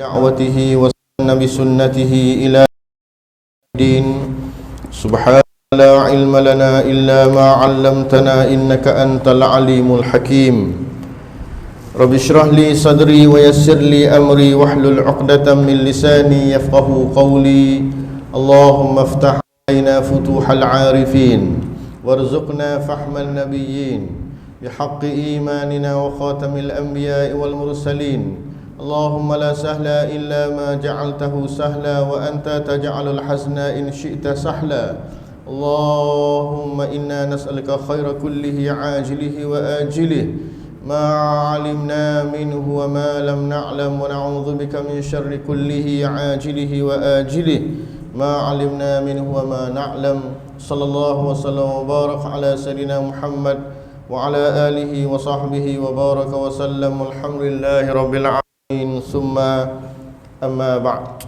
دعوته وسن بسنته إلى الدين. سبحان لا علم لنا إلا ما علمتنا إنك أنت العليم الحكيم. رب اشرح لي صدري ويسر لي أمري واحلل عقدة من لساني يفقه قولي. اللهم افتح علينا فتوح العارفين وارزقنا فهم النبيين بحق إيماننا وخاتم الأنبياء والمرسلين. اللهم لا سهل إلا ما جعلته سهلا وأنت تجعل الحزن إن شئت سهلا. اللهم إنا نسألك خير كله عاجله وآجله ما علمنا منه وما لم نعلم ونعوذ بك من شر كله عاجله وآجله ما علمنا منه وما نعلم. صلى الله وسلم وبارك على سيدنا محمد وعلى آله وصحبه وبارك وسلم. الحمد لله رب العالمين. Summa amma ba'd.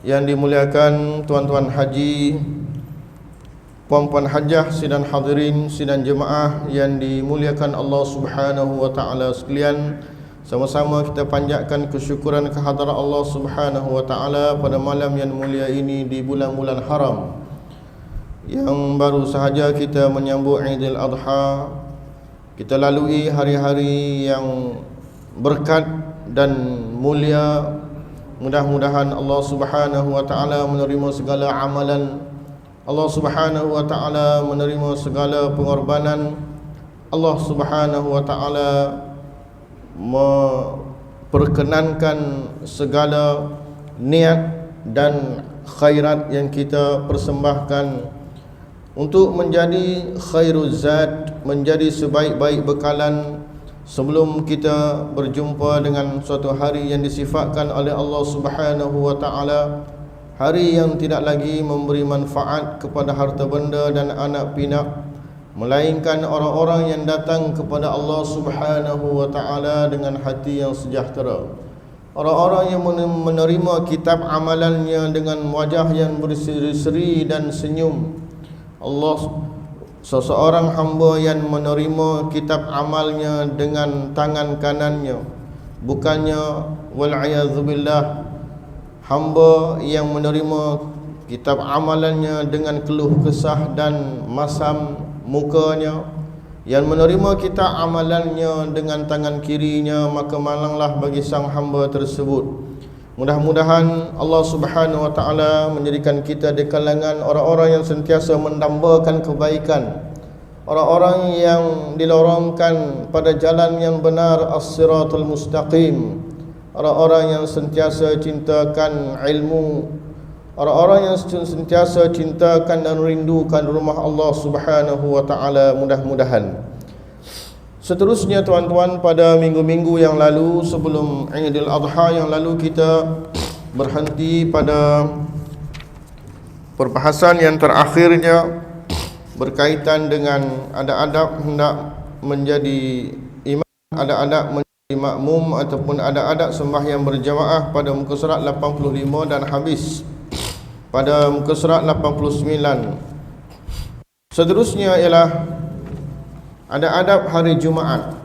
Yang dimuliakan tuan-tuan haji, puan-puan hajah, sidang hadirin, sidang jemaah yang dimuliakan Allah Subhanahu wa taala sekalian, sama-sama kita panjatkan kesyukuran kehadirat Allah Subhanahu wa taala pada malam yang mulia ini di bulan-bulan haram yang baru sahaja kita menyambut Aidil Adha. Kita lalui hari-hari yang berkat dan mulia. Mudah-mudahan Allah Subhanahu wa taala menerima segala amalan, Allah Subhanahu wa taala menerima segala pengorbanan, Allah Subhanahu wa taala memperkenankan segala niat dan khairat yang kita persembahkan untuk menjadi khairuz zat, menjadi sebaik-baik bekalan sebelum kita berjumpa dengan suatu hari yang disifatkan oleh Allah Subhanahu wa taala, hari yang tidak lagi memberi manfaat kepada harta benda dan anak pinak, melainkan orang-orang yang datang kepada Allah Subhanahu wa taala dengan hati yang sejahtera, orang-orang yang menerima kitab amalannya dengan wajah yang berseri-seri dan senyum. Allah, seseorang hamba yang menerima kitab amalnya dengan tangan kanannya, bukannya wal'iyadzubillah hamba yang menerima kitab amalannya dengan keluh kesah dan masam mukanya, yang menerima kitab amalannya dengan tangan kirinya, maka malanglah bagi sang hamba tersebut. Mudah-mudahan Allah Subhanahu wa taala menjadikan kita di kalangan orang-orang yang sentiasa mendambakan kebaikan, orang-orang yang dilorongkan pada jalan yang benar, as-siratul mustaqim, orang-orang yang sentiasa cintakan ilmu, orang-orang yang sentiasa cintakan dan rindukan rumah Allah Subhanahu wa taala. Mudah-mudahan. Seterusnya tuan-tuan, pada minggu-minggu yang lalu sebelum Aidil Adha yang lalu, kita berhenti pada perbahasan yang terakhirnya berkaitan dengan adab-adab hendak menjadi imam, adab-adab menjadi makmum ataupun adab-adab sembahyang berjamaah pada muka surat 85 dan habis pada muka surat 89. Seterusnya ialah adab-adab hari Jumaat.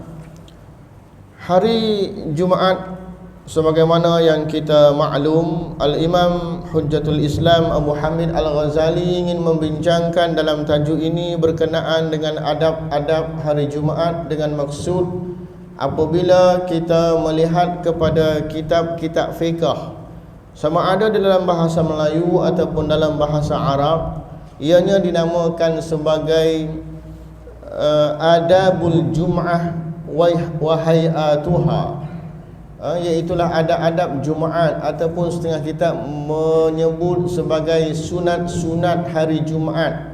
Hari Jumaat sebagaimana yang kita maklum, Al-Imam Hujjatul Islam Abu Hamid Al-Ghazali ingin membincangkan dalam tajuk ini berkenaan dengan adab-adab hari Jumaat, dengan maksud apabila kita melihat kepada kitab-kitab fiqh, sama ada di dalam bahasa Melayu ataupun dalam bahasa Arab, ianya dinamakan sebagai adabul jum'ah wa hay'atuha, iaitulah adab-adab Jumaat, ataupun setengah kitab menyebut sebagai sunat-sunat hari Jumaat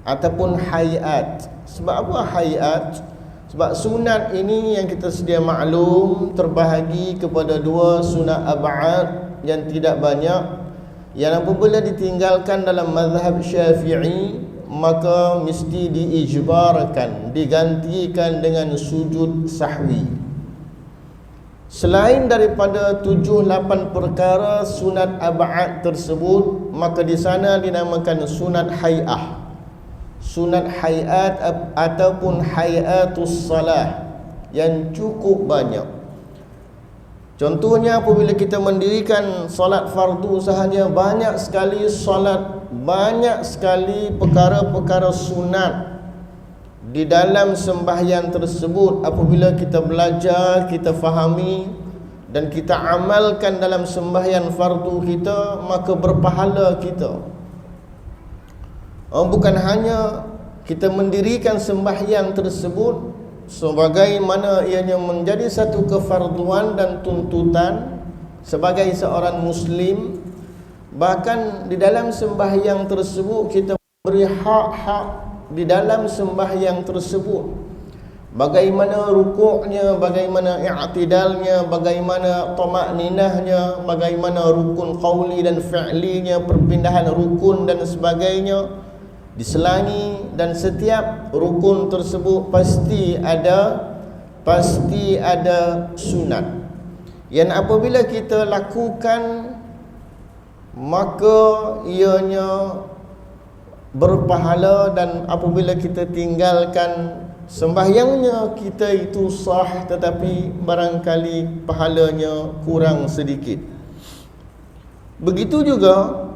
ataupun hayat. Sebab apa hayat? Sebab sunat ini yang kita sedia maklum terbahagi kepada dua sunat ab'ad yang tidak banyak, yang apabila ditinggalkan dalam mazhab Syafi'i maka mesti diijbarkan, digantikan dengan sujud sahwi. Selain daripada 7-8 perkara sunat ab'ad tersebut, maka di sana dinamakan sunat hay'ah, sunat hay'at ataupun hay'atus salah yang cukup banyak. Contohnya apabila kita mendirikan solat fardu sahaja, banyak sekali solat, banyak sekali perkara-perkara sunat di dalam sembahyang tersebut. Apabila kita belajar, kita fahami dan kita amalkan dalam sembahyang fardu kita, maka berpahala kita. Bukan hanya kita mendirikan sembahyang tersebut sebagaimana ianya menjadi satu kefarduan dan tuntutan sebagai seorang muslim, bahkan di dalam sembahyang tersebut kita beri hak-hak di dalam sembahyang tersebut, bagaimana rukuknya, bagaimana i'tidalnya, bagaimana tamakninahnya, bagaimana rukun qauli dan fi'linya, perpindahan rukun dan sebagainya diselangi. Dan setiap rukun tersebut pasti ada sunat yang apabila kita lakukan maka ianya berpahala, dan apabila kita tinggalkan sembahyangnya kita itu sah tetapi barangkali pahalanya kurang sedikit. Begitu juga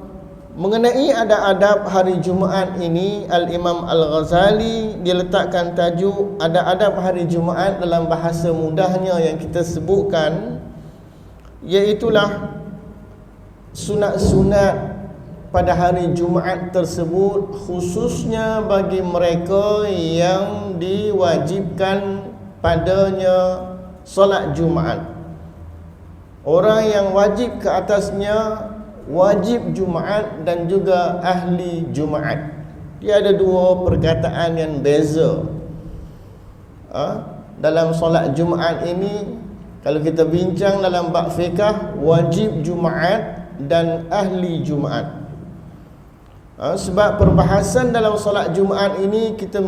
mengenai adab-adab hari Jumaat ini, Al-Imam Al-Ghazali dia letakkan tajuk adab-adab hari Jumaat dalam bahasa mudahnya yang kita sebutkan, iaitulah sunat-sunat pada hari Jumaat tersebut, khususnya bagi mereka yang diwajibkan padanya solat Jumaat. Orang yang wajib ke atasnya wajib Jumaat dan juga ahli Jumaat. Dia ada dua perkataan yang beza. Dalam solat Jumaat ini, kalau kita bincang dalam bab fiqh, wajib Jumaat dan ahli Jumaat. Sebab perbahasan dalam solat Jumaat ini kita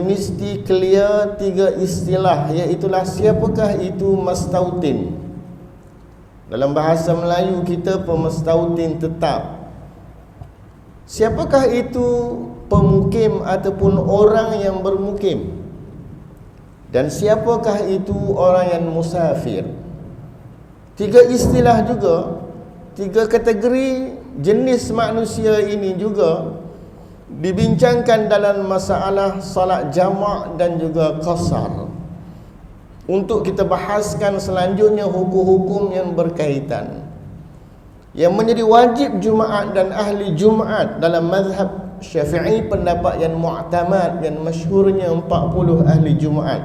mesti clear tiga istilah, iaitulah siapakah itu mastautin. Dalam bahasa Melayu kita pemastautin tetap. Siapakah itu pemukim ataupun orang yang bermukim? Dan siapakah itu orang yang musafir? Tiga istilah juga, tiga kategori jenis manusia ini juga dibincangkan dalam masalah salat jamak dan juga qasar. Untuk kita bahaskan selanjutnya hukum-hukum yang berkaitan. Yang menjadi wajib Jumaat dan ahli Jumaat dalam mazhab Syafi'i, pendapat yang mu'tamad, yang masyhurnya 40 ahli Jumaat.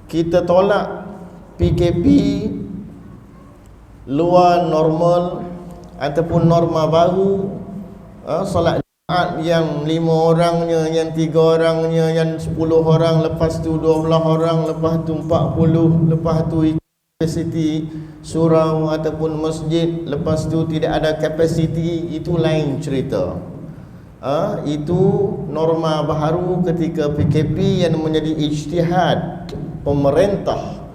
Kita tolak PKP luar normal ataupun norma baru, solat yang 5 orangnya, yang 3 orangnya, yang 10 orang, lepas tu 12 orang, lepas tu 40, lepas tu kapasiti surau ataupun masjid, lepas tu tidak ada kapasiti, itu lain cerita. Itu norma baru ketika PKP yang menjadi ijtihad pemerintah,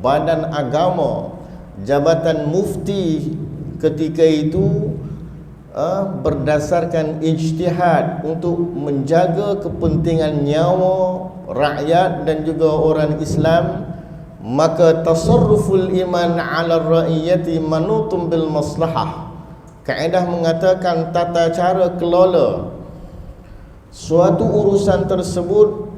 badan agama, jabatan mufti ketika itu berdasarkan ijtihad untuk menjaga kepentingan nyawa rakyat dan juga orang Islam, maka tasarruful iman ala ra'iyati manutum bil maslahah. Kaedah mengatakan tata cara kelola suatu urusan tersebut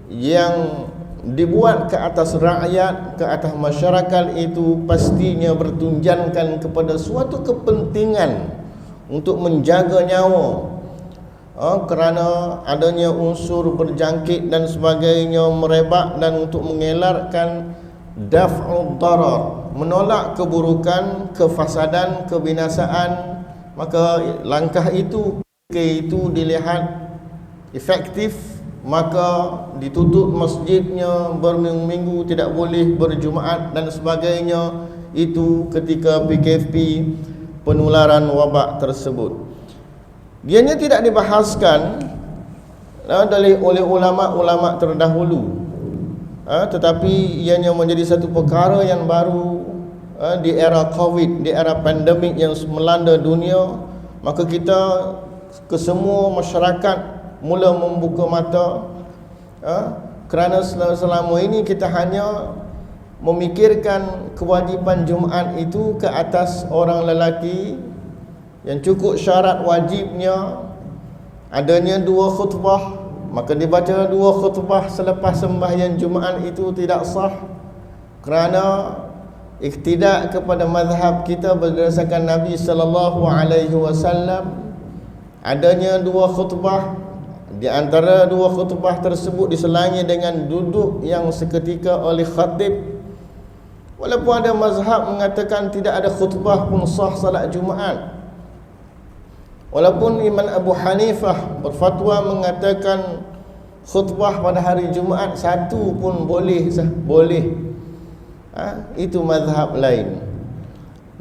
yang dibuat ke atas rakyat, ke atas masyarakat, itu pastinya bertunjankan kepada suatu kepentingan untuk menjaga nyawa, kerana adanya unsur berjangkit dan sebagainya merebak, dan untuk mengelakkan daf'ud darar, menolak keburukan, kefasadan, kebinasaan. Maka langkah itu dilihat efektif, maka ditutup masjidnya berminggu-minggu, tidak boleh berjumaat dan sebagainya. Itu ketika PKP penularan wabak tersebut. Dianya tidak dibahaskan oleh ulama-ulama terdahulu, tetapi ianya menjadi satu perkara yang baru di era Covid, di era pandemik yang melanda dunia. Maka kita kesemua masyarakat mula membuka mata, kerana selama ini kita hanya memikirkan kewajipan Jumaat itu ke atas orang lelaki, yang cukup syarat wajibnya adanya 2 khutbah, maka dibaca 2 khutbah selepas sembahyang Jumaat itu tidak sah, kerana iktidak kepada mazhab kita berdasarkan Nabi sallallahu alaihi wasallam, adanya 2 khutbah. Di antara 2 khutbah tersebut diselangi dengan duduk yang seketika oleh khatib. Walaupun ada mazhab mengatakan tidak ada khutbah pun sah salat Jumaat. Walaupun Imam Abu Hanifah berfatwa mengatakan khutbah pada hari Jumaat satu pun boleh. Itu mazhab lain.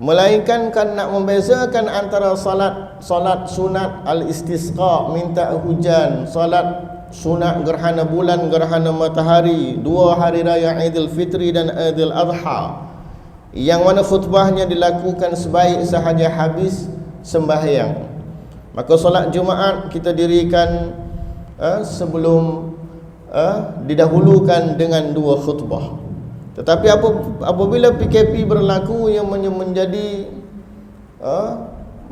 Melainkan kan nak membezakan antara salat sunat al-istisqa, minta hujan, salat sunat gerhana bulan, gerhana matahari, 2 hari raya Idul Fitri dan Idul Adha, yang mana khutbahnya dilakukan sebaik sahaja habis sembahyang. Maka solat Jumaat kita dirikan sebelum didahulukan dengan 2 khutbah. Tetapi apabila PKP berlaku yang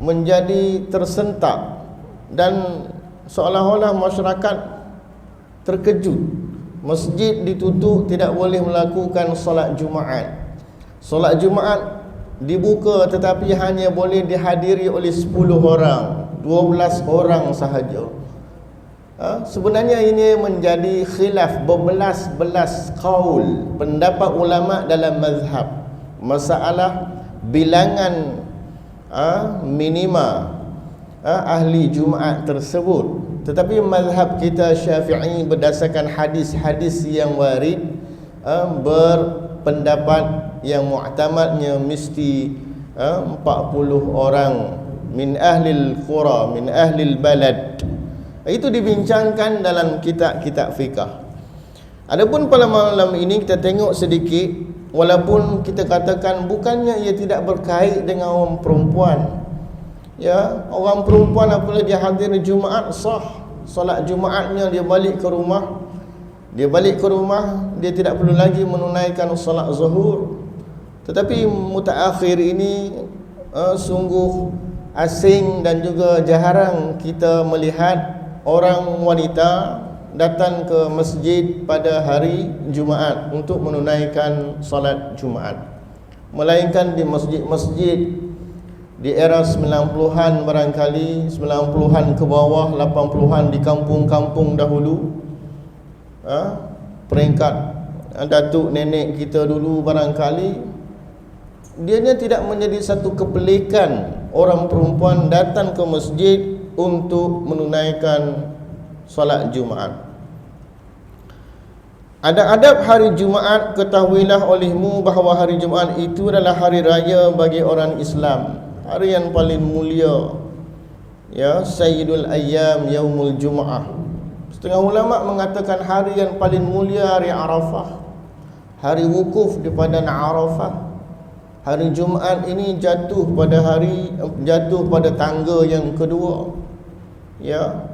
menjadi tersentak dan seolah-olah masyarakat terkejut, masjid ditutup, tidak boleh melakukan solat Jumaat. Solat Jumaat dibuka tetapi hanya boleh dihadiri oleh 10 orang, 12 orang sahaja. Sebenarnya ini menjadi khilaf berbelas-belas qaul, pendapat ulama dalam mazhab, masalah bilangan minima ahli Jumaat tersebut. Tetapi mazhab kita Syafi'i berdasarkan hadis-hadis yang warid berpendapat yang mu'tamadnya mesti 40 orang min ahlil qura, min ahlil balad. Itu dibincangkan dalam kitab-kitab fiqah. Adapun pada malam ini kita tengok sedikit, walaupun kita katakan bukannya ia tidak berkait dengan orang perempuan. Ya, orang perempuan apabila dia hadir Jumaat sah solat Jumaatnya, dia balik ke rumah. Dia tidak perlu lagi menunaikan solat zuhur. Tetapi mutaakhir ini sungguh asing dan juga jarang kita melihat orang wanita datang ke masjid pada hari Jumaat untuk menunaikan salat Jumaat, melainkan di masjid-masjid di era 90-an barangkali, 90-an ke bawah, 80-an di kampung-kampung dahulu, peringkat datuk nenek kita dulu barangkali, dia tidak menjadi satu kepelikan orang perempuan datang ke masjid untuk menunaikan solat Jumaat. Adab hari Jumaat, ketahuilah olehmu bahawa hari Jumaat itu adalah hari raya bagi orang Islam, hari yang paling mulia, ya, Sayyidul Ayyam, Yaumul Jum'ah. Setengah ulama mengatakan hari yang paling mulia hari Arafah, hari wukuf di padang Arafah. Hari Jumaat ini jatuh pada tangga yang kedua. Ya.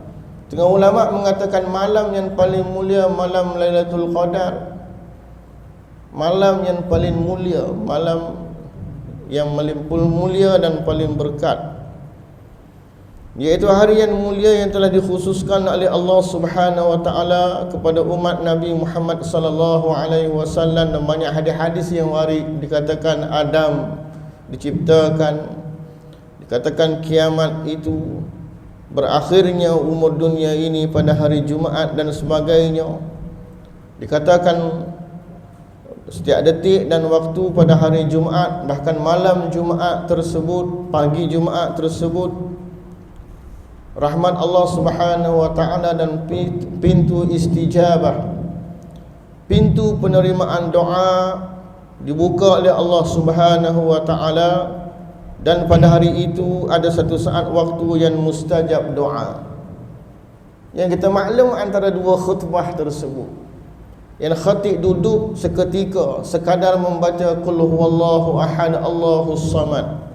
Tengah ulama mengatakan malam yang paling mulia malam Lailatul Qadar. Malam yang paling mulia, malam yang paling mulia dan paling berkat, iaitu hari yang mulia yang telah dikhususkan oleh Allah Subhanahu wa taala kepada umat Nabi Muhammad sallallahu alaihi wasallam. Dan banyak hadis-hadis yang warid dikatakan Adam diciptakan, dikatakan kiamat itu berakhirnya umur dunia ini pada hari Jumaat dan sebagainya. Dikatakan setiap detik dan waktu pada hari Jumaat, bahkan malam Jumaat tersebut, pagi Jumaat tersebut, rahmat Allah Subhanahu wa taala dan pintu istijabah, pintu penerimaan doa dibuka oleh Allah Subhanahu wa taala. Dan pada hari itu ada satu saat waktu yang mustajab doa, yang kita maklum antara 2 khutbah tersebut, yang khatib duduk seketika sekadar membaca qul huwallahu ahad Allahus samad,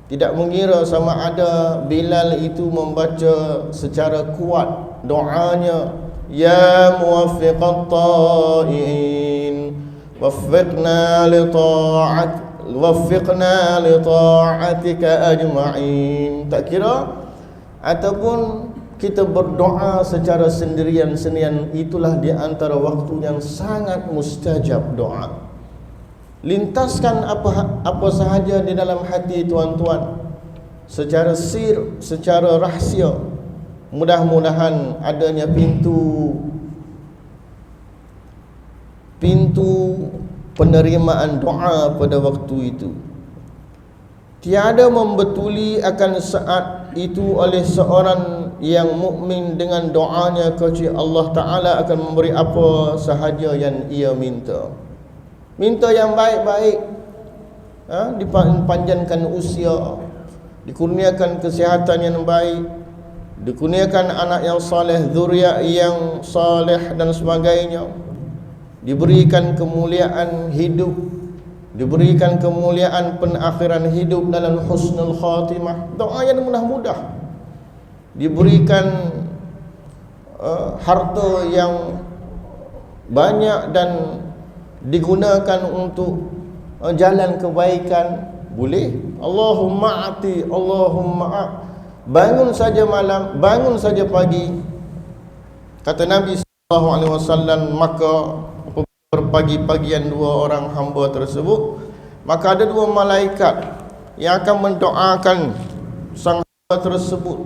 tidak mengira sama ada Bilal itu membaca secara kuat doanya, ya muwaffiqat ta'in waffiqna li ta'atika ajma'in. Tak kira ataupun kita berdoa secara sendirian-sendirian, itulah di antara waktu yang sangat mustajab doa. Lintaskan apa sahaja di dalam hati tuan-tuan secara sir, secara rahsia. Mudah-mudahan adanya pintu penerimaan doa pada waktu itu. Tiada membetuli akan saat itu oleh seorang yang mukmin dengan doanya kecuali Allah Ta'ala akan memberi apa sahaja yang ia minta. Minta yang baik-baik, dipanjangkan usia, dikurniakan kesihatan yang baik, dikurniakan anak yang saleh, zuriat yang saleh dan sebagainya, diberikan kemuliaan hidup, diberikan kemuliaan penakhiran hidup dalam husnul khatimah. Doa yang mudah-mudah. Diberikan harta yang banyak dan digunakan untuk jalan kebaikan, boleh. Allahumma ati, Allahumma bangun saja malam, bangun saja pagi. Kata Nabi SAW, maka berpagi-pagian dua orang hamba tersebut, maka ada dua malaikat yang akan mendoakan sang hamba tersebut.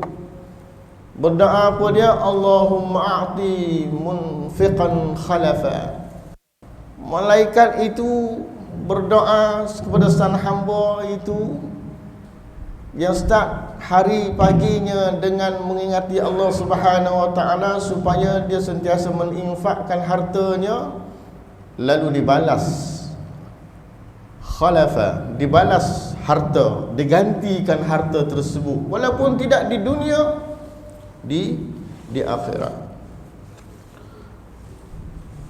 Berdoa apa dia? Allahumma a'ti munfiqan khalafa. Malaikat itu berdoa kepada sang hamba itu yang start hari paginya dengan mengingati Allah Subhanahu wa taala supaya dia sentiasa menginfakkan hartanya, lalu dibalas khalafa, dibalas harta, digantikan harta tersebut walaupun tidak di dunia, di akhirat.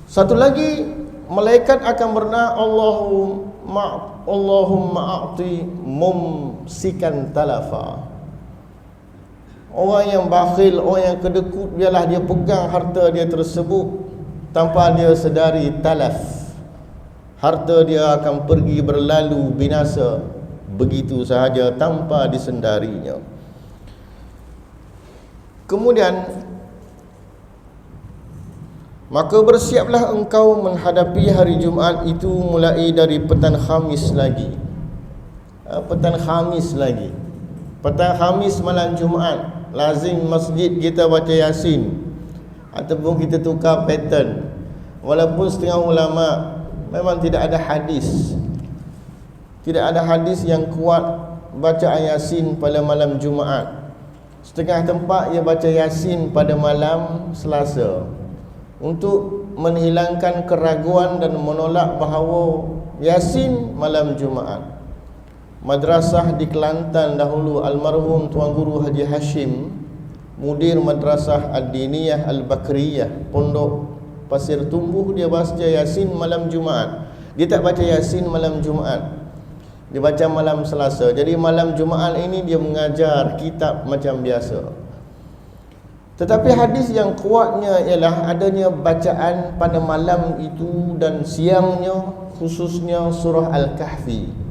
Satu lagi, malaikat akan berdoa Allahumma a'ti mumsikan talafa. Orang yang bakhil, orang yang kedekut, biarlah dia pegang harta dia tersebut tanpa dia sedari, talaf, harta dia akan pergi berlalu binasa begitu sahaja tanpa disendarinya. Kemudian, maka bersiaplah engkau menghadapi hari Jumaat itu mulai dari petang Khamis lagi. Petang Khamis lagi. Petang Khamis malam Jumaat, lazim masjid kita baca Yasin, ataupun kita tukar pattern. Walaupun setengah ulama memang tidak ada hadis, tidak ada hadis yang kuat baca Yasin pada malam Jumaat. Setengah tempat ia baca Yasin pada malam Selasa untuk menghilangkan keraguan dan menolak bahawa Yasin malam Jumaat. Madrasah di Kelantan dahulu, almarhum Tuan Guru Haji Hashim, mudir Madrasah Ad-Diniyah Al-Bakriyah, Pondok Pasir Tumbuh, dia baca Yasin malam Jumaat. Dia tak baca Yasin malam Jumaat, dia baca malam Selasa. Jadi malam Jumaat ini dia mengajar kitab macam biasa. Tetapi hadis yang kuatnya ialah adanya bacaan pada malam itu dan siangnya, khususnya surah Al-Kahfi.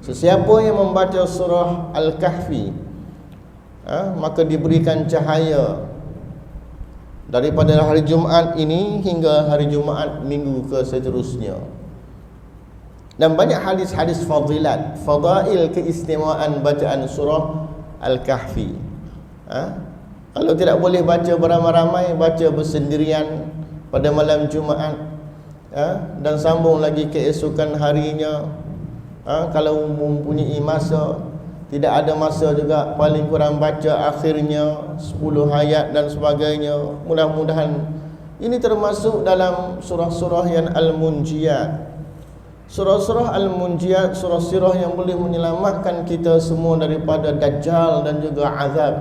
Sesiapa yang membaca surah Al-Kahfi, maka diberikan cahaya daripada hari Jumaat ini hingga hari Jumaat minggu ke seterusnya. Dan banyak hadis-hadis fadilat, fadail, keistimewaan bacaan surah Al-Kahfi. Kalau tidak boleh baca beramai-ramai, baca bersendirian pada malam Jumaat, dan sambung lagi keesokan harinya. Kalau mempunyai masa, tidak ada masa juga, paling kurang baca akhirnya 10 ayat dan sebagainya. Mudah-mudahan ini termasuk dalam surah-surah yang Al-Munjiyat. Surah-surah Al-Munjiyat, surah-surah yang boleh menyelamatkan kita semua daripada Dajjal dan juga azab,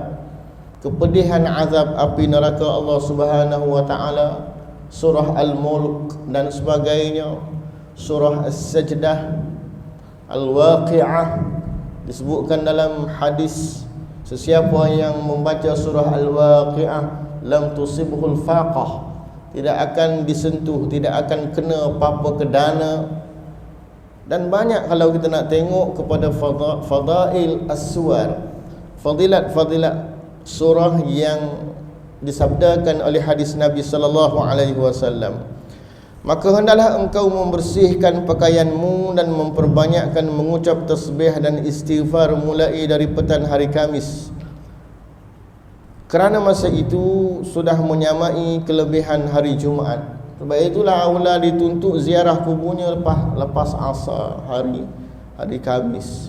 kepedihan azab api neraka Allah Subhanahu wa taala. Surah Al-Mulk dan sebagainya, surah As-Sajdah, Al-Waqi'ah. Disebutkan dalam hadis, sesiapa yang membaca surah Al-Waqi'ah lam tusibhul faqah, tidak akan disentuh, tidak akan kena apa-apa ke dana. Dan banyak kalau kita nak tengok kepada fadail as-suwar, fadilat-fadilat surah yang disabdakan oleh hadis Nabi sallallahu alaihi wasallam, maka hendaklah engkau membersihkan pakaianmu dan memperbanyakkan mengucap tasbih dan istighfar mulai dari petang hari Khamis, kerana masa itu sudah menyamai kelebihan hari Jumaat. Sebab itulah aula dituntut ziarah kuburnya lepas asar hari Khamis,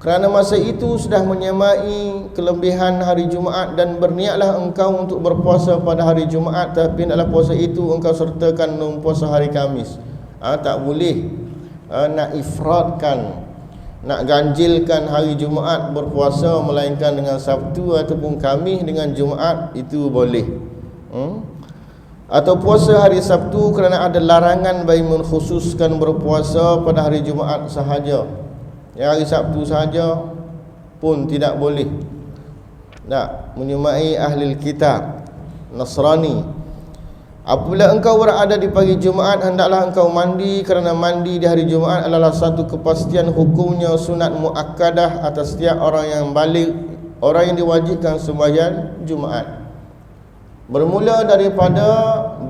kerana masa itu sudah menyamai kelebihan hari Jumaat. Dan berniatlah engkau untuk berpuasa pada hari Jumaat, tapi dalam puasa itu engkau sertakan puasa hari Khamis. Tak boleh nak ifradkan, nak ganjilkan hari Jumaat berpuasa, melainkan dengan Sabtu ataupun Khamis dengan Jumaat itu boleh. Atau puasa hari Sabtu kerana ada larangan bagi mengkhususkan berpuasa pada hari Jumaat sahaja. Yang hari Sabtu sahaja pun tidak boleh. Nak menyumai ahli kitab Nasrani. Apabila engkau berada di pagi Jumaat, hendaklah engkau mandi, kerana mandi di hari Jumaat adalah satu kepastian hukumnya sunat muakkadah atas setiap orang yang balik, orang yang diwajibkan sembahyang Jumaat. Bermula daripada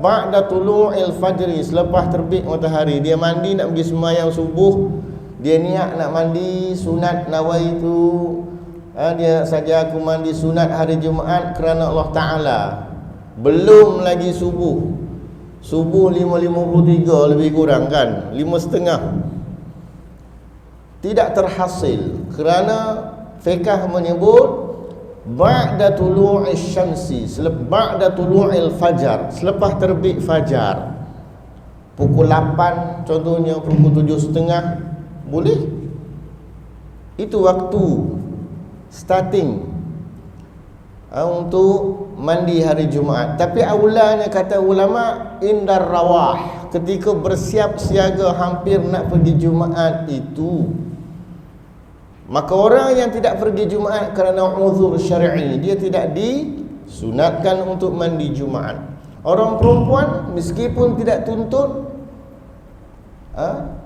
ba'da tulu'il fajri, selepas terbit matahari, dia mandi nak pergi sembahyang subuh. Dia niat nak mandi sunat nawaitu, dia saja aku mandi sunat hari Jumaat kerana Allah Ta'ala. Belum lagi subuh 5.53 lebih kurang kan, 5.30, tidak terhasil, kerana fiqh menyebut ba'da tulu'is syamsi, ba'da tulu'il fajar, selepas terbit fajar, pukul 8 contohnya, pukul 7.30 boleh. Itu waktu starting untuk mandi hari Jumaat. Tapi aulanya kata ulama indar rawah, ketika bersiap siaga hampir nak pergi Jumaat itu. Maka orang yang tidak pergi Jumaat kerana uzur syar'i, dia tidak disunatkan untuk mandi Jumaat. Orang perempuan meskipun tidak tuntut,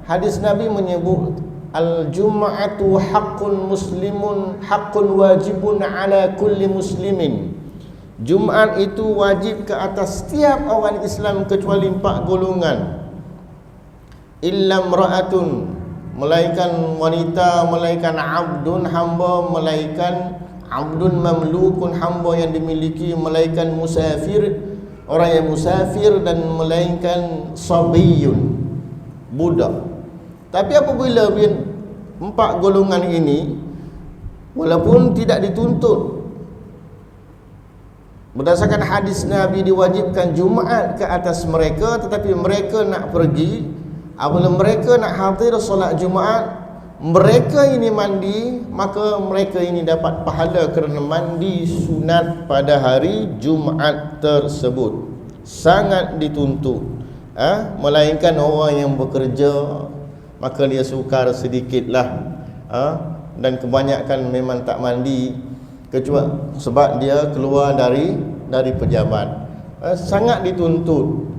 hadis Nabi menyebut al-jum'atu haqqun muslimun, haqqun wajibun ala kulli muslimin. Jumaat itu wajib ke atas setiap orang Islam kecuali 4 golongan. Illa imra'atun, melainkan wanita, melainkan abdun, hamba, melainkan abdun mamlukun, hamba yang dimiliki, melainkan musafir, orang yang musafir, dan melainkan sabiyun, budak. Tapi apabila 4 golongan ini, walaupun tidak dituntut berdasarkan hadis Nabi diwajibkan Jumaat ke atas mereka, tetapi mereka nak pergi, apabila mereka nak hadir solat Jumaat, mereka ini mandi, maka mereka ini dapat pahala kerana mandi sunat pada hari Jumaat tersebut. Sangat dituntut. Melainkan orang yang bekerja, maka dia sukar sedikitlah, dan kebanyakan memang tak mandi, kecuali sebab dia keluar dari pejabat. Sangat dituntut,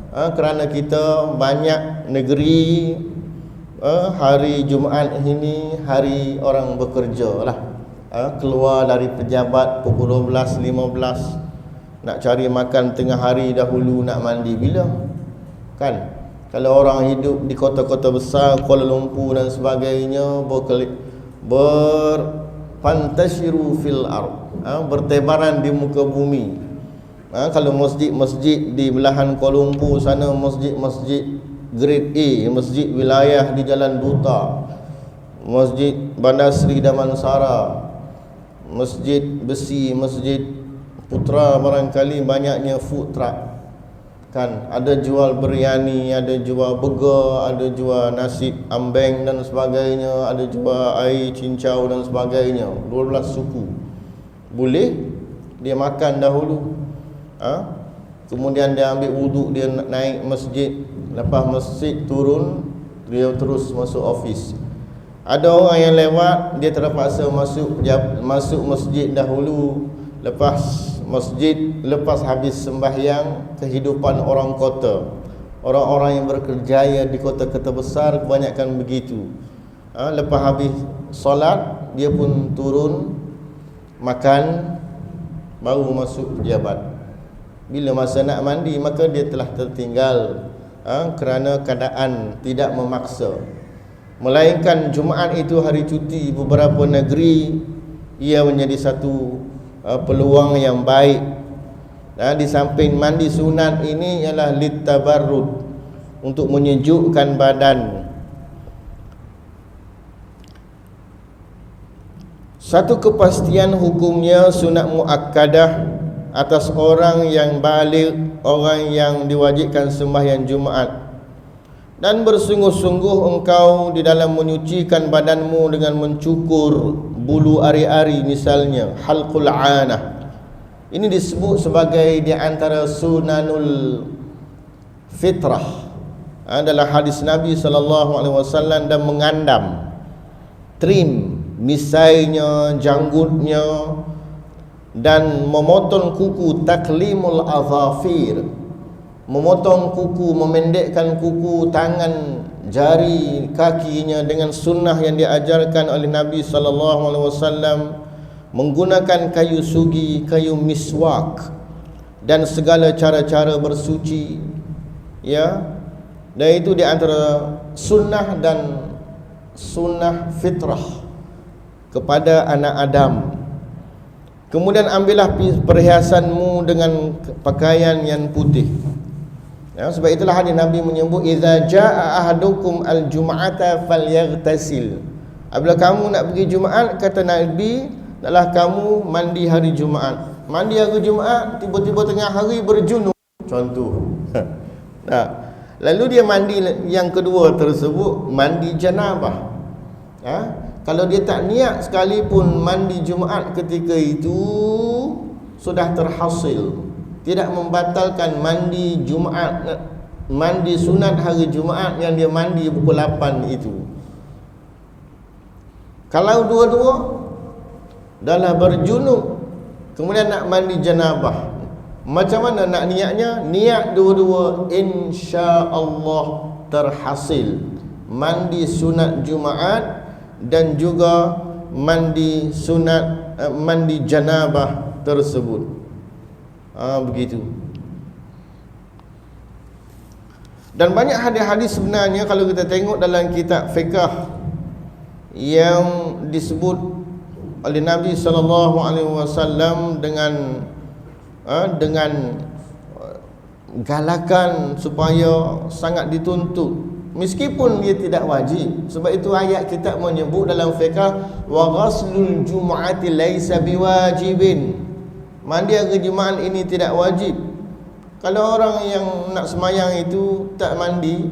kerana kita banyak negeri hari Jumaat ini hari orang bekerja lah, keluar dari pejabat pukul 12.15, nak cari makan tengah hari dahulu, nak mandi bila kan. Kalau orang hidup di kota-kota besar, Kuala Lumpur dan sebagainya, berpantashiru fil ard, bertebaran di muka bumi. Kalau masjid-masjid di belahan Kuala Lumpur sana, masjid-masjid grade A, masjid wilayah di Jalan Duta, masjid Bandar Seri Damansara, masjid Besi, masjid Putra, barangkali banyaknya food truck kan, ada jual biryani, ada jual burger, ada jual nasi ambeng dan sebagainya, ada jual air cincau dan sebagainya. 12 suku boleh dia makan dahulu, kemudian dia ambil wuduk, dia naik masjid, lepas masjid turun, dia terus masuk office. Ada orang yang lewat, dia terpaksa masuk masjid dahulu, lepas masjid lepas habis sembahyang, kehidupan orang kota, orang-orang yang berkerjaya di kota-kota besar kebanyakan begitu. Lepas habis solat dia pun turun makan, baru masuk pejabat. Bila masa nak mandi maka dia telah tertinggal kerana keadaan tidak memaksa. Melainkan Jumaat itu hari cuti beberapa negeri, ia menjadi satu peluang yang baik. Di samping mandi sunat ini ialah litabarrud, untuk menyejukkan badan. Satu kepastian hukumnya sunat muakkadah atas orang yang baligh, orang yang diwajibkan sembahyang Jumaat. Dan bersungguh-sungguh engkau di dalam menyucikan badanmu dengan mencukur bulu ari-ari, misalnya halqul anah. Ini disebut sebagai di antara sunanul fitrah dalam hadis Nabi SAW. Dan mengandam, trim misainya, janggutnya, dan memotong kuku, taklimul azafir, memotong kuku, memendekkan kuku tangan, jari, kakinya dengan sunnah yang diajarkan oleh Nabi SAW, menggunakan kayu sugi, kayu miswak, dan segala cara-cara bersuci, ya. Dan itu di antara sunnah dan sunnah fitrah kepada anak Adam. Kemudian ambillah perhiasanmu dengan pakaian yang putih. Ya, sebab itulah hadis Nabi menyebut idza jaa ahadukum al-jum'ata falyaghtasil. Apabila kamu nak pergi Jumaat, kata Nabi, hendaklah kamu mandi hari Jumaat. Mandi hari Jumaat, tiba-tiba tengah hari berjunub, contoh. Lalu dia mandi yang kedua tersebut, mandi janabah. Kalau dia tak niat sekalipun mandi Jumaat ketika itu, sudah terhasil, tidak membatalkan mandi Jumaat, mandi sunat hari Jumaat yang dia mandi pukul 8 itu. Kalau dua-dua dah berjunub, kemudian nak mandi janabah, macam mana nak niatnya? Niat dua-dua insya-Allah terhasil, mandi sunat Jumaat dan juga mandi sunat, mandi janabah tersebut. Begitu. Dan banyak hadis-hadis sebenarnya kalau kita tengok dalam kitab fiqh yang disebut oleh Nabi SAW dengan galakan supaya sangat dituntut, meskipun dia tidak wajib. Sebab itu ayat kitab menyebut dalam fiqh, wa ghaslul jum'ati laisa biwajibin, mandi hari Jumaat ini tidak wajib. Kalau orang yang nak semayang itu tak mandi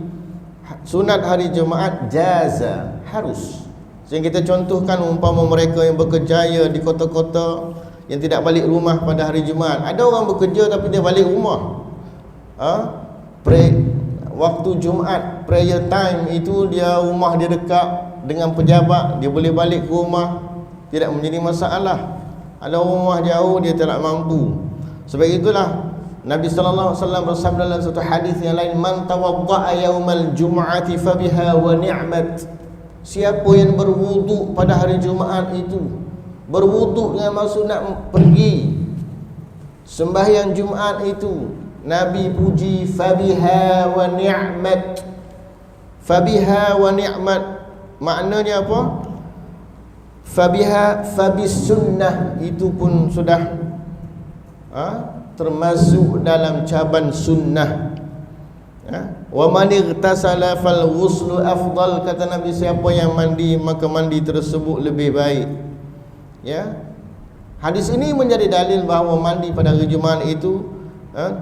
sunat hari Jumaat, jaza, harus. Sehingga kita contohkan umpama mereka yang berkerjaya di kota-kota yang tidak balik rumah pada hari Jumaat. Ada orang bekerja tapi dia balik rumah. Waktu Jumaat, prayer time itu dia rumah dia dekat dengan pejabat, dia boleh balik ke rumah, tidak menjadi masalah. Ada rumah jauh dia tidak mampu. Sebab itulah Nabi SAW bersabda dalam satu hadis yang lain, man tawadda'a yaumal jum'ati fabiha wa ni'mat. Siapa yang berwuduk pada hari Jumaat itu, berwuduk dengan maksud nak pergi sembahyang Jumaat itu, Nabi puji, fabiha wa ni'mat. Fabiha wa ni'mat maknanya apa? Fabiha, fabis sunnah, itu pun sudah termasuk dalam caban sunnah. Wa man igtasala fal ghuslu afdal, kata Nabi, siapa yang mandi maka mandi tersebut lebih baik. Ya. Hadis ini menjadi dalil bahawa mandi pada hari Jumaat itu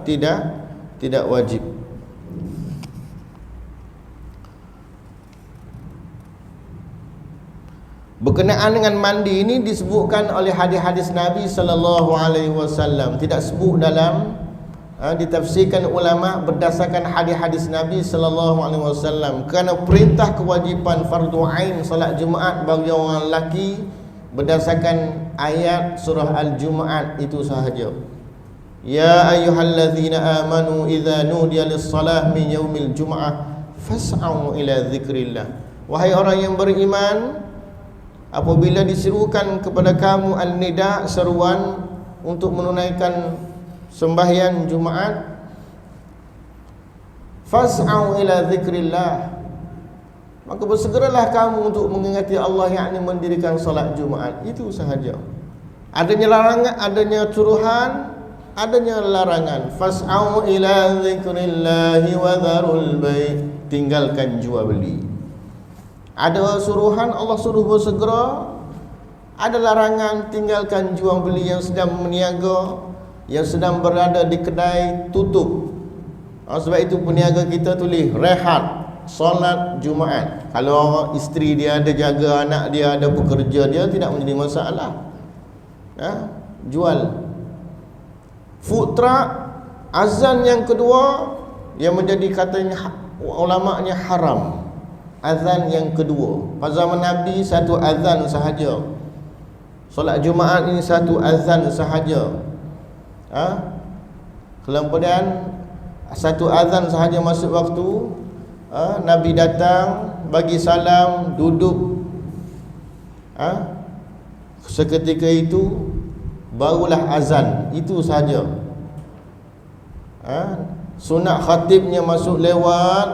tidak wajib. Berkenaan dengan mandi ini disebutkan oleh hadis-hadis Nabi SAW, tidak sebut dalam ditafsirkan ulama berdasarkan hadis-hadis Nabi SAW. Kerana perintah kewajipan fardu ain salat Jumaat bagi orang lelaki berdasarkan ayat surah Al-Jumu'at itu sahaja. Ya ayyuhalladzina amanu idza nudiya lis-salah min yaumil jum'ah fas'au ila dzikrillah. Wahai orang yang beriman, apabila diserukan kepada kamu al-nida, seruan untuk menunaikan sembahyang Jumaat, fas'au ila dzikrillah, maka bersegeralah kamu untuk mengingati Allah, yakni mendirikan salat Jumaat. Itu sahaja. Adanya larangan, adanya suruhan, adanya larangan. Fas'au ila dzikrillahi wa dzarul bai', tinggalkan jual beli. Ada suruhan, Allah suruh bersegera. Ada larangan, tinggalkan jual beli. Yang sedang meniaga, yang sedang berada di kedai, tutup. Sebab itu peniaga kita tulis rehat solat Jumaat. Kalau isteri dia ada jaga anak dia, ada bekerja dia, tidak menjadi masalah. Jual. Food truck, azan yang kedua yang menjadi katanya ulama'nya haram. Azan yang kedua. Pada zaman Nabi satu azan sahaja. Solat Jumaat ini satu azan sahaja. Kemudian satu azan sahaja masuk waktu. Nabi datang, bagi salam, duduk. Seketika itu barulah azan. Itu sahaja. Sunat khatibnya masuk lewat,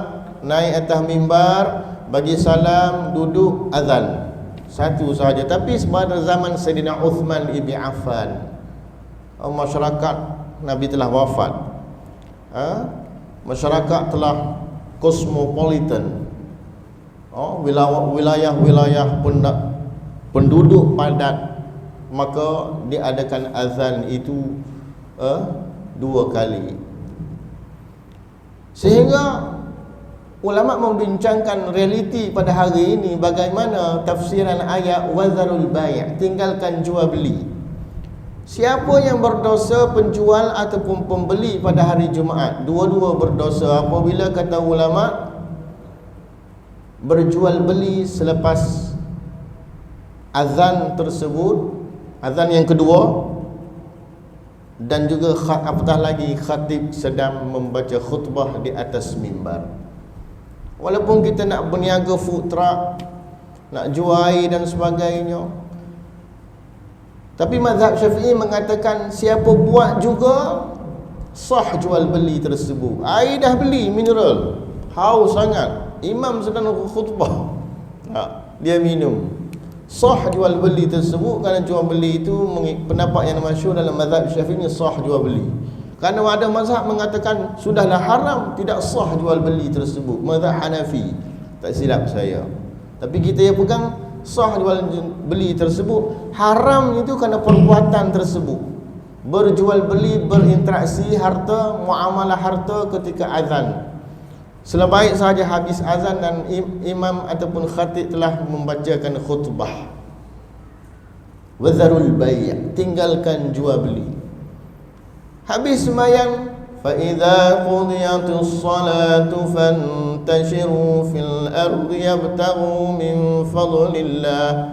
naik atas mimbar, bagi salam, duduk, azan. Satu sahaja. Tapi pada zaman Sayyidina Uthman ibn Affan, masyarakat Nabi telah wafat. Masyarakat telah cosmopolitan. Wilayah-wilayah penduduk padat, maka diadakan azan itu 2 kali. Sehingga ulama membincangkan realiti pada hari ini, bagaimana tafsiran ayat wazarul bai', tinggalkan jual beli. Siapa yang berdosa, penjual ataupun pembeli pada hari Jumaat, dua-dua berdosa apabila kata ulama berjual beli selepas azan tersebut, azan yang kedua, dan juga apatah lagi khatib sedang membaca khutbah di atas mimbar. Walaupun kita nak berniaga food truck, nak jual air dan sebagainya, tapi mazhab Syafi'i mengatakan siapa buat juga sah jual beli tersebut. Air dah beli mineral, haus sangat, imam sedang khutbah, dia minum, sah jual beli tersebut. Kerana jual beli itu pendapat yang masyhur dalam mazhab Syafi'i, sah jual beli. Kerana ada mazhab mengatakan sudahlah haram, tidak sah jual beli tersebut. Mazhab Hanafi, tak silap saya. Tapi kita yang pegang sah jual beli tersebut. Haram itu kerana perbuatan tersebut, berjual beli, berinteraksi harta, muamalah harta ketika azan. Selebaik sahaja habis azan dan imam ataupun khatib telah membacakan khutbah. Wazarul bai', tinggalkan jual beli. Habis sembahyang, fa idza qudiyatus salatu fantashiru fil ardi yabtaghu min fadlillah.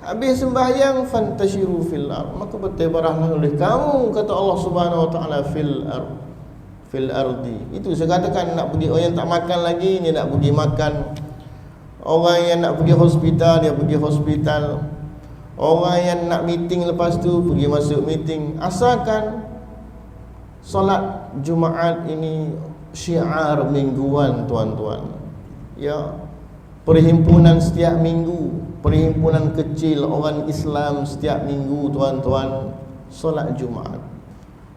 Habis sembahyang, fantashiru fil ard, maka bertebarahlah oleh kamu, kata Allah Subhanahu wa taala, fil ardi. Itu saya katakan, nak pergi orang yang tak makan lagi, dia nak pergi makan. Orang yang nak pergi hospital, dia pergi hospital. Orang yang nak meeting lepas tu pergi masuk meeting. Asalkan solat Jumaat ini syiar mingguan, tuan-tuan. Ya, perhimpunan setiap minggu, perhimpunan kecil orang Islam setiap minggu, tuan-tuan, solat Jumaat.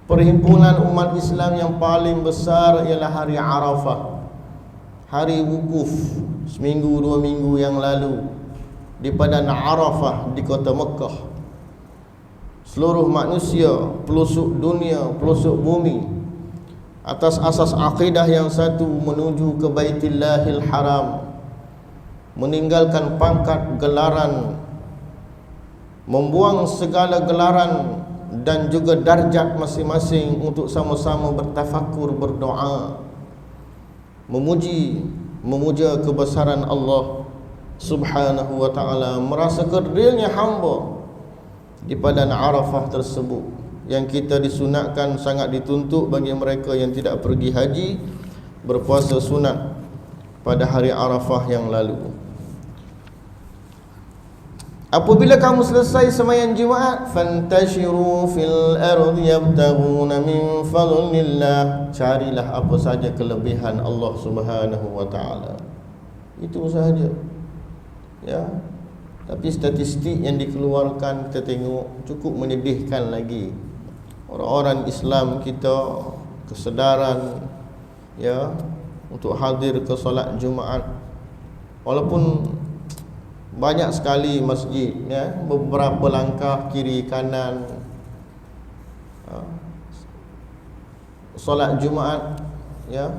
Perhimpunan umat Islam yang paling besar ialah hari Arafah, hari wukuf, seminggu 2 minggu yang lalu di padang Arafah di kota Mekah. Seluruh manusia, pelosok dunia, pelosok bumi, atas asas akidah yang satu, menuju ke Baitillahil Haram, meninggalkan pangkat gelaran, membuang segala gelaran dan juga darjat masing-masing untuk sama-sama bertafakur, berdoa, memuja kebesaran Allah Subhanahu wa ta'ala, merasa kerdilnya hamba di padang Arafah tersebut. yang kita disunatkan sangat dituntut bagi mereka yang tidak pergi haji, berpuasa sunat pada hari Arafah yang lalu. Apabila kamu selesai sembahyang Jumaat, fantashiru fil ardi yabtaghuna min fadlillah, carilah apa saja kelebihan Allah Subhanahu wa taala. Itu sahaja. Ya. Tapi statistik yang dikeluarkan kita tengok cukup menyedihkan lagi. Orang-orang Islam kita kesedaran ya untuk hadir ke solat Jumaat, walaupun banyak sekali masjid ya, beberapa langkah kiri kanan solat Jumaat ya.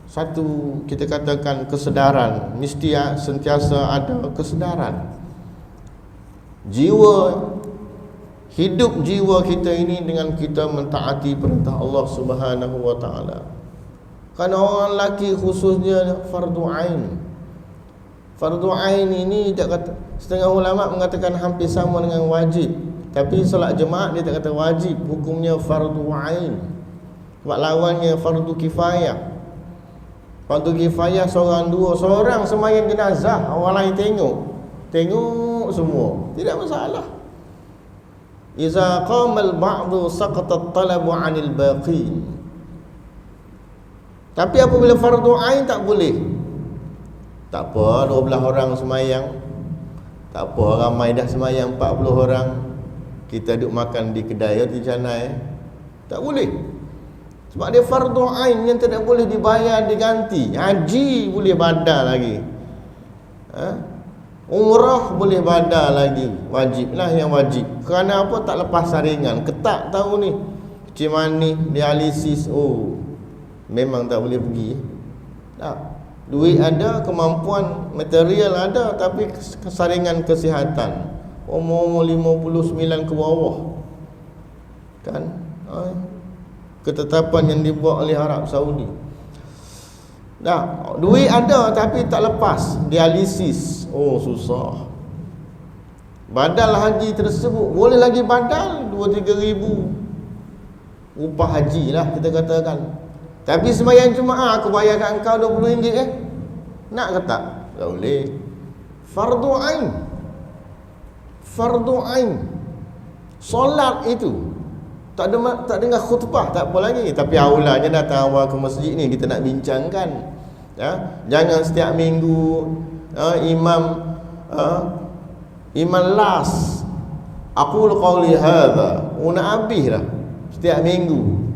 Satu, kita katakan kesedaran, mesti sentiasa ada kesedaran. Hidup jiwa kita ini dengan kita mentaati perintah Allah Subhanahu wa taala. Kan orang lelaki khususnya fardu ain. Fardu ain ini tak kata, setengah ulama mengatakan hampir sama dengan wajib. Tapi solat jemaah dia tak kata wajib, hukumnya fardu ain. Sebab lawannya fardu kifayah. Fardu kifayah seorang dua, seorang sembahyang jenazah, orang lain tengok semua, tidak masalah. Iza qamal ba'du saqata at-talabu 'anil baqin. Tapi apabila fardu ain tak boleh. Tak apa 12 orang sembahyang, tak apa ramai dah sembahyang 40 orang, kita duduk makan di kedai di canai, tak boleh. Sebab dia fardu ain yang tidak boleh dibayar, diganti. Haji boleh badal lagi, umrah boleh badal lagi, wajiblah yang wajib. Kerana apa? Tak lepas saringan, ketat tahu ni. Cimani, dialisis, memang tak boleh pergi. Tak. Duit ada, kemampuan material ada, tapi kesaringan kesihatan umur 59 ke bawah kan, ketetapan yang dibuat oleh Arab Saudi. Dah, duit ada tapi tak lepas, dialisis, susah. Badal haji tersebut boleh lagi badal 2-3 ribu upah haji lah kita katakan. Tapi sembahyang Jumaat aku bayar kat engkau RM20 nak ke tak? Tak boleh. Fardu ain. Fardu ain. Solat itu tak dengar khutbah tak apa lagi, tapi aulanya datang awal ke masjid ni kita nak bincangkan ya. Jangan setiap minggu imam las aqul qawli hadha nak habis dah setiap minggu.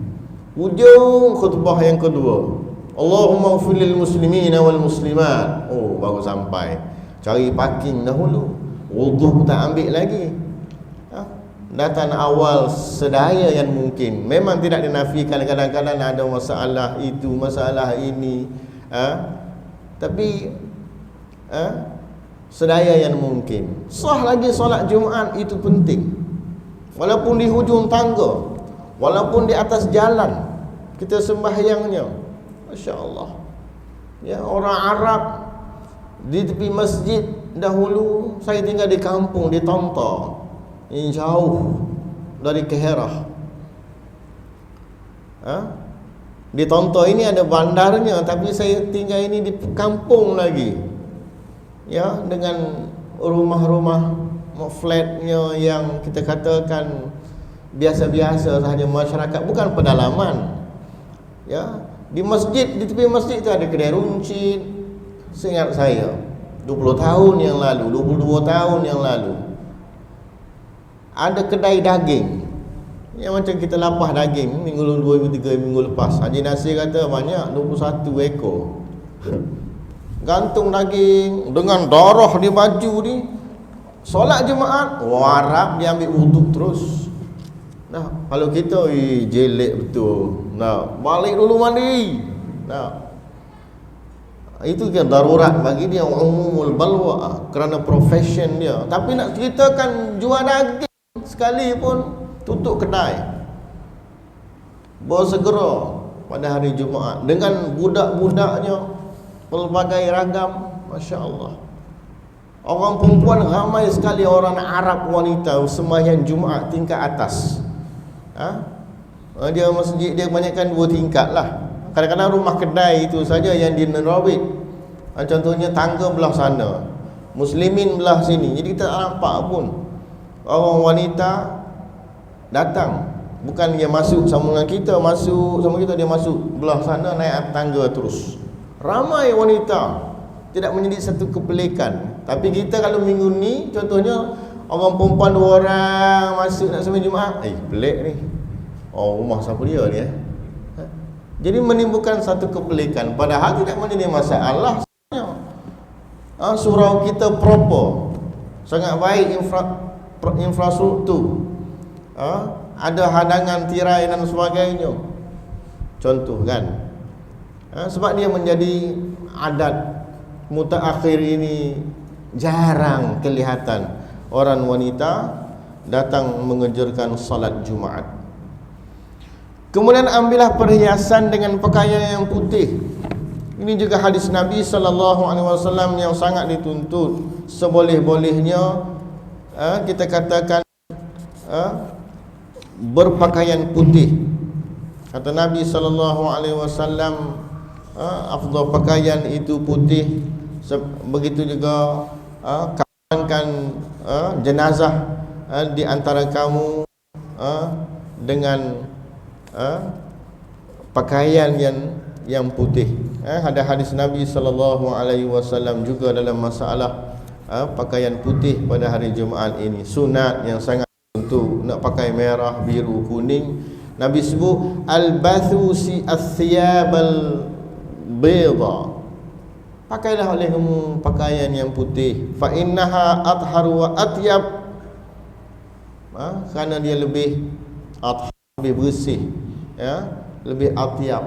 Hujung khutbah yang kedua, Allahumma ighfir lil muslimina wal muslimat. Baru sampai. Cari parking dahulu, wudu tak ambil lagi. Datang awal sedaya yang mungkin. Memang tidak dinafikan kadang-kadang ada masalah itu, masalah ini, tapi sedaya yang mungkin. Sah lagi solat Jumaat itu penting. Walaupun di hujung tangga, walaupun di atas jalan kita sembahyangnya, Masya Allah ya. Orang Arab di tepi masjid dahulu, saya tinggal di kampung di Tonta, yang jauh dari Keherah. Di Tonta ini ada bandarnya, tapi saya tinggal ini di kampung lagi ya, dengan rumah-rumah flatnya yang kita katakan biasa-biasa sahaja, masyarakat bukan pedalaman ya. Di masjid, di tepi masjid itu ada kedai runcit. Seingat saya 20 tahun yang lalu, 22 tahun yang lalu, ada kedai daging yang macam kita lapah daging minggu 2, 3 minggu lepas. Haji Nasir kata banyak 21 ekor gantung daging dengan darah di baju ni. Solat Jumaat, Arab dia ambil wuduk terus. Nah, kalau kita jelek betul. Nah, balik dulu mandi. Nah, itu kan darurat bagi dia, umumul balwa, kerana profession dia. Tapi nak ceritakan jual daging sekali pun tutup kedai. Bersegera pada hari Jumaat dengan budak-budaknya pelbagai ragam, Masya Allah. Orang perempuan ramai sekali, orang Arab wanita sembahyang Jumaat tingkat atas. Dia masjid dia kebanyakan 2 tingkat lah. Kadang-kadang rumah kedai itu saja yang dinerawit. Contohnya tangga belah sana, muslimin belah sini. Jadi kita tak nampak pun orang wanita datang. Bukan dia masuk sama dengan kita, masuk sama kita, dia masuk belah sana, naik tangga terus. Ramai wanita, tidak menjadi satu kepelikan. Tapi kita kalau minggu ni contohnya orang perempuan 2 orang masuk nak sembahyang Jumaat, pelik ni. Oh, rumah siapa dia ni Jadi menimbulkan satu kepelikan, padahal tidak menjadi masalah. Surau kita proper, sangat baik infrastruktur, ada hadangan tirai dan sebagainya. Contoh kan, sebab dia menjadi adat mutaakhir ini, jarang kelihatan orang wanita datang mengerjakan salat Jumaat. Kemudian ambillah perhiasan dengan pakaian yang putih. Ini juga hadis Nabi SAW yang sangat dituntut. Seboleh-bolehnya kita katakan berpakaian putih. Kata Nabi SAW, afdal pakaian itu putih. Begitu juga kafankan jenazah di antara kamu dengan pakaian yang putih. Ada hadis Nabi SAW juga dalam masalah pakaian putih pada hari Jumaat ini. Sunat yang sangat untuk nak pakai merah, biru, kuning. Nabi sebut al-bathusi ath-thiyabal bayda. Pakailah oleh kamu pakaian yang putih. Fa innaha atharu wa atyab. Kerana dia lebih lebih bersih, lebih atyab,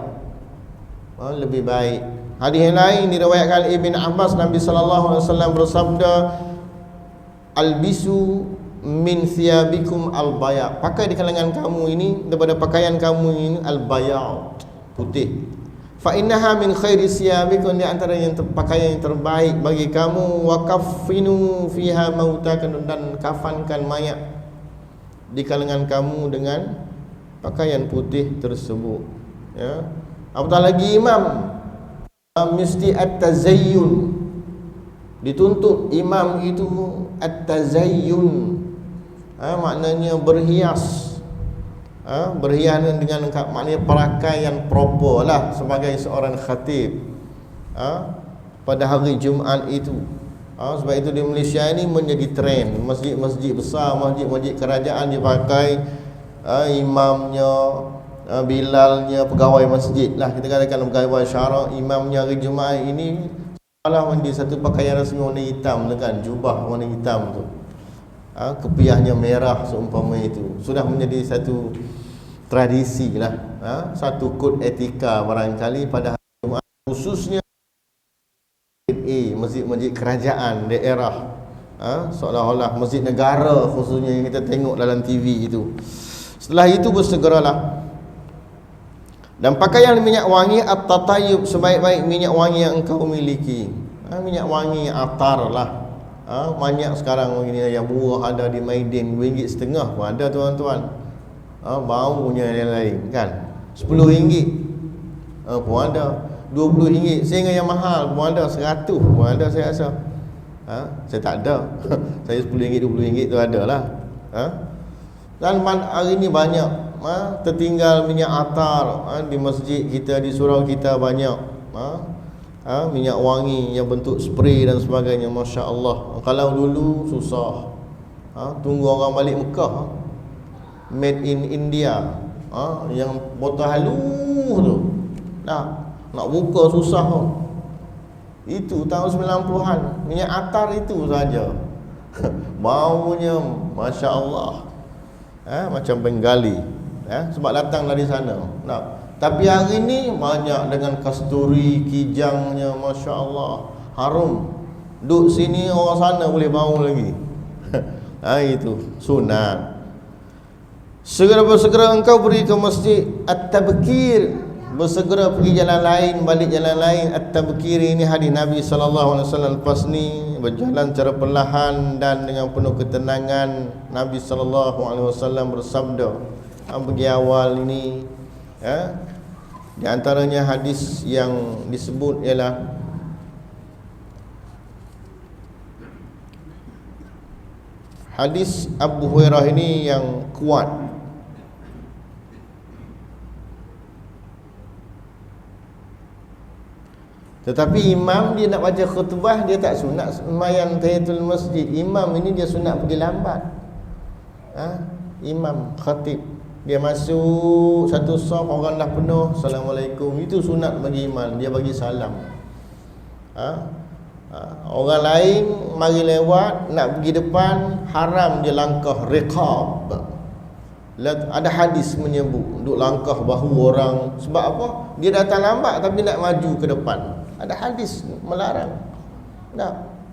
lebih baik. Hadis yang lain diriwayatkan Ibn Abbas, Nabi SAW bersabda, albisu min thiyabikum al-bayad. Pakai di kalangan kamu ini, daripada pakaian kamu ini, al-bayad, putih. Fa innaha min khairi thiyabikum, di antara pakaian yang terbaik bagi kamu. Wa kaffinu fiha mautakan, dan kafankan mayat di kalangan kamu dengan pakaian putih tersebut. Apatah lagi imam mesti at-tazayyun, dituntut imam itu at-tazayyun, maknanya berhias, berhias dengan maknanya pakaian proper lah sebagai seorang khatib pada hari Jumaat itu. Sebab itu di Malaysia ini menjadi trend. Masjid-masjid besar, masjid-masjid kerajaan dipakai imamnya, bilalnya, pegawai masjid lah, kita katakan pegawai syarak, imamnya hari Jumaat ini malah menjadi satu pakaian rasmi warna hitam, kan, jubah warna hitam tu, kepiahnya merah seumpama itu. Sudah menjadi satu tradisi lah, satu kod etika barangkali pada hari Jumaat, khususnya masjid-masjid kerajaan daerah, seolah-olah masjid negara khususnya yang kita tengok dalam TV itu. Setelah itu bersegeralah. Dan pakaian minyak wangi at-tatayub, sebaik-baik minyak wangi yang engkau miliki. Minyak wangi atar lah. Banyak sekarang begini yang murah, ada di Maidin RM2.5 pun ada tuan-tuan. Baunya yang lain kan. RM10 pun ada, RM20 sehingga yang mahal pun ada, RM100 pun ada saya rasa. Saya tak ada. Saya RM10, RM20 tu ada lah. Dan hari ni banyak tertinggal minyak atar di masjid kita, di surau kita banyak minyak wangi yang bentuk spray dan sebagainya. Masya Allah. Kalau dulu susah, tunggu orang balik Mekah, made in India, yang botol halus tu, nak buka susah tu. Itu tahun 90-an, minyak atar itu saja. Baunya Masya Allah, macam Bengali, sebab datang dari sana. Tapi hari ni banyak dengan kasturi, kijangnya, Masya Allah, harum. Duduk sini orang sana boleh bau lagi. Itu sunat. Segera engkau pergi ke masjid at-tabkir, bersegera pergi jalan lain, balik jalan lain. At-tabkir ini hadis Nabi SAW. Lepas ni berjalan secara perlahan dan dengan penuh ketenangan. Nabi SAW bersabda, Bagi awal ini di antaranya hadis yang disebut ialah hadis Abu Hurairah ini yang kuat. Tetapi imam dia nak baca khutbah, dia tak sunat sembahyang tahiyatul masjid. Imam ini dia sunat pergi lambat. Imam khatib dia masuk satu saf, orang dah penuh, Assalamualaikum, itu sunat bagi imam, dia bagi salam. Orang lain mari lewat nak pergi depan, haram dia langkah riqab. Ada hadis menyebut duk langkah bahu orang. Sebab apa? Dia datang lambat tapi nak maju ke depan. Ada hadis melarang.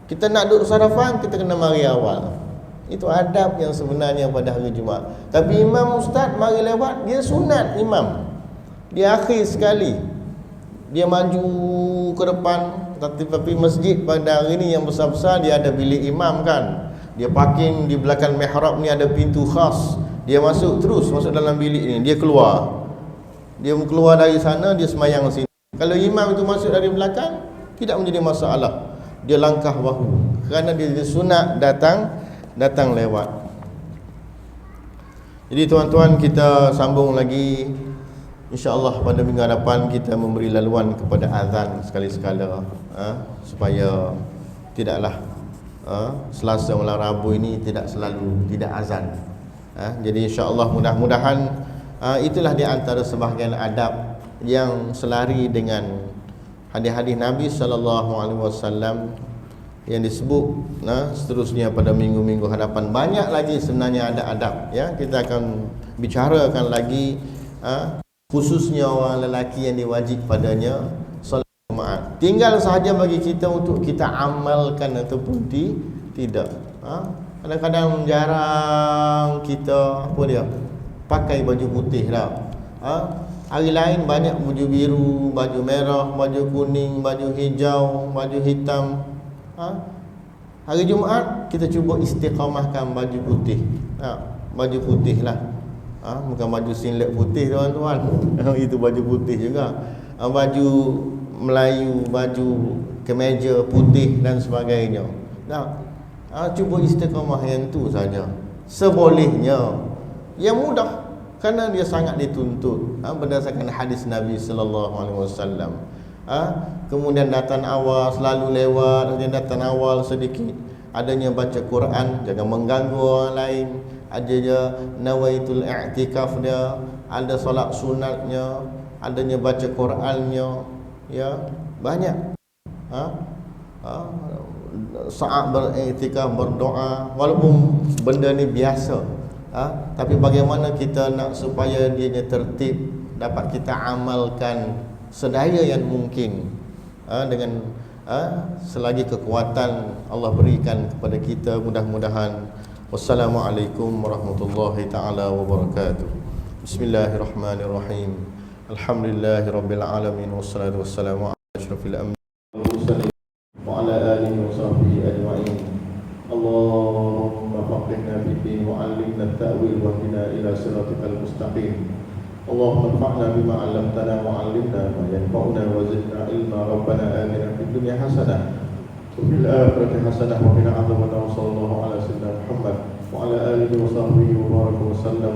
Kita nak duduk sarafan, kita kena mari awal. Itu adab yang sebenarnya pada hari Jumaat. Tapi imam ustaz mari lewat, dia sunat imam. Dia akhir sekali, dia maju ke depan. Tapi masjid pada hari ni yang besar-besar, dia ada bilik imam kan. Dia parking di belakang mihrab ni, ada pintu khas. Dia masuk terus masuk dalam bilik ni, dia keluar. Dia keluar dari sana, dia semayang sini. Kalau imam itu masuk dari belakang, tidak menjadi masalah. Dia langkah bahu kerana dia sunat datang lewat. Jadi tuan-tuan, kita sambung lagi. InsyaAllah pada minggu hadapan kita memberi laluan kepada azan sekali-sekala, supaya tidaklah Selasa malam Rabu ini tidak selalu tidak azan. Jadi insyaAllah mudah-mudahan itulah di antara sebahagian adab yang selari dengan hadis-hadis Nabi SAW yang disebut seterusnya pada minggu-minggu hadapan. Banyak lagi sebenarnya ada adab, kita akan bicarakan lagi, khususnya orang lelaki yang diwajib padanya solat Jumaat. Tinggal sahaja bagi kita untuk kita amalkan ataupun tidak. Kadang-kadang jarang kita pakai baju putih dah. Hari lain banyak baju biru, baju merah, baju kuning, baju hijau, baju hitam. Hari Jumaat kita cuba istiqamahkan baju putih. Baju putih lah. Bukan baju singlet putih tuan-tuan. Itu baju putih juga. Baju Melayu, baju kemeja putih dan sebagainya. Cuba istiqamah yang tu saja, sebolehnya. Yang mudah kerana dia sangat dituntut berdasarkan hadis Nabi sallallahu alaihi wasallam. Kemudian datang awal, selalu lewat, dia datang awal sedikit. Adanya baca Quran, jangan mengganggu orang lain. Adanya nawaitul i'tikaf dia, ada solat sunatnya, adanya baca Qurannya, banyak. Saat beriktikaf, berdoa, walaupun benda ni biasa, tapi bagaimana kita nak supaya dia tertib, dapat kita amalkan sedaya yang mungkin, dengan selagi kekuatan Allah berikan kepada kita, mudah-mudahan. Wassalamualaikum warahmatullahi taala wabarakatuh. Bismillahirrahmanirrahim. Alhamdulillahirabbil alamin, wassalatu wassalamu ala asyrafil anbiya'i wa ala alihi wa sahbihi ajma'in. Allahumma faqihna fid-din wa 'allimna at-ta'wil wa hdina ila siratikal mustaqim. Allahumma anfa'na bima 'allamtana wa 'allimna ma yanfa'una wa zidna ilma. Rabbana atina fid dunya hasanah wa fil akhirati hasanah wa qina adzabannar. Sallallahu ala sayyidina Muhammad wa ala alihi wa sahbihi wa baraka wa sallam.